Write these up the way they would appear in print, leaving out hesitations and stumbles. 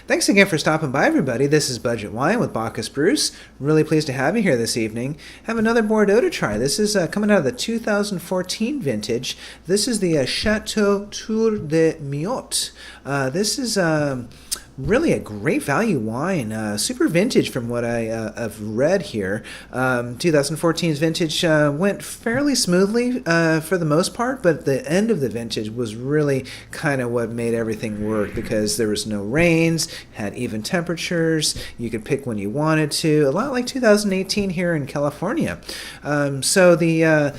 Thanks again for stopping by, everybody. This is Budget Wine with Bacchus Bruce. Really pleased to have you here this evening. Have another Bordeaux to try. This is coming out of the 2014 vintage. This is the Chateau Tour de Miot. This is really a great value wine, super vintage from what I've read here. 2014's vintage went fairly smoothly for the most part, but the end of the vintage was really kind of what made everything work because there was no rains, had even temperatures, you could pick when you wanted to, a lot like 2018 here in California. So the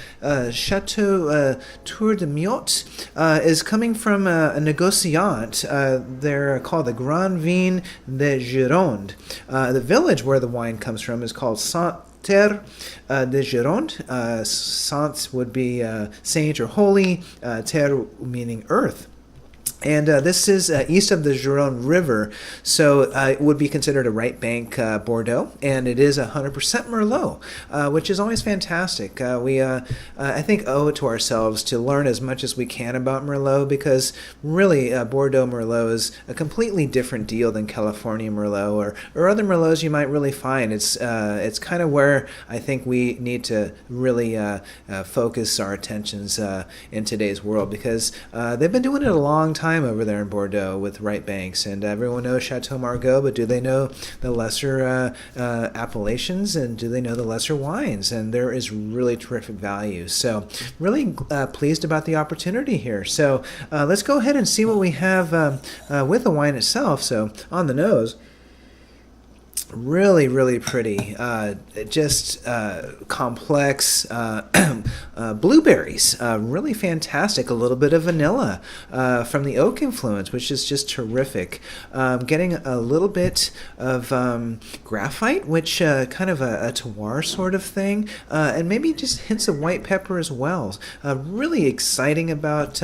Chateau Tour de Miot is coming from a negociant. They're called the Grand Vin de Gironde. The village where the wine comes from is called Sainte Terre de Gironde. Sainte would be saint or holy, terre meaning earth. And this is east of the Gironde River, so it would be considered a right bank Bordeaux, and it is 100% Merlot, which is always fantastic. We, I think, owe it to ourselves to learn as much as we can about Merlot because really Bordeaux Merlot is a completely different deal than California Merlot or other Merlots you might really find. It's kind of where I think we need to really focus our attentions in today's world because they've been doing it a long time over there in Bordeaux with right banks, and everyone knows Chateau Margaux, but do they know the lesser appellations, and do they know the lesser wines? And there is really terrific value. So really pleased about the opportunity here. So let's go ahead and see what we have with the wine itself. So on the nose, really pretty, just complex blueberries, really fantastic. A little bit of vanilla from the oak influence, which is just terrific. Getting a little bit of graphite, which kind of a terroir sort of thing, and maybe just hints of white pepper as well. Really exciting about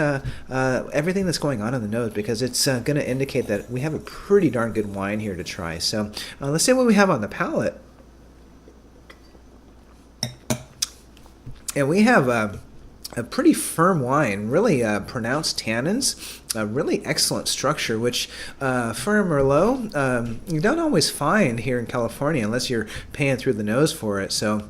everything that's going on in the nose because it's going to indicate that we have a pretty darn good wine here to try. So let's see what we have on the palate. And we have a pretty firm wine, really pronounced tannins, a really excellent structure, which for a Merlot, you don't always find here in California unless you're paying through the nose for it. So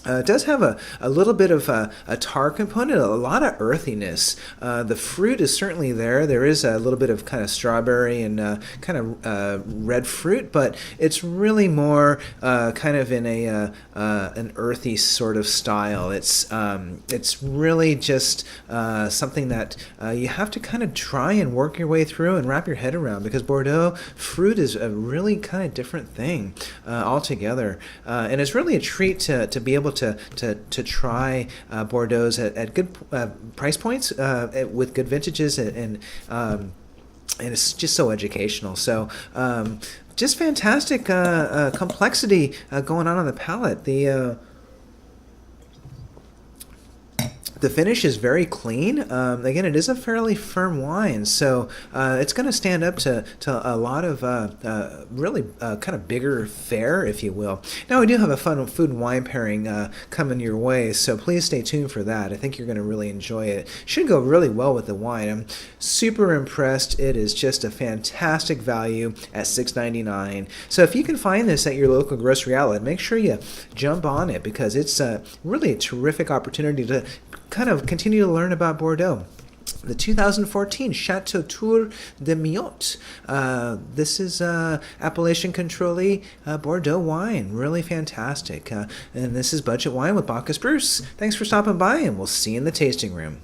it does have a little bit of a tar component, a lot of earthiness. The fruit is certainly there. There is a little bit of kind of strawberry and kind of red fruit, but it's really more kind of in an earthy sort of style. It's really just something that you have to kind of try and work your way through and wrap your head around because Bordeaux fruit is a really kind of different thing altogether, and it's really a treat to be able to try Bordeaux's at good price points with good vintages and it's just so educational. So just fantastic complexity going on the palate. The finish is very clean. Again, it is a fairly firm wine, so it's going to stand up to a lot of really kind of bigger fare, if you will. Now, we do have a fun food and wine pairing coming your way, so please stay tuned for that. I think you're going to really enjoy it. Should go really well with the wine. I'm super impressed. It is just a fantastic value at $6.99. So if you can find this at your local grocery outlet, make sure you jump on it because it's really a terrific opportunity to kind of continue to learn about Bordeaux. The 2014 Chateau Tour de Miot. This is Appellation Contrôlée Bordeaux wine. Really fantastic. And this is Budget Wine with Bacchus Bruce. Thanks for stopping by, and we'll see you in the tasting room.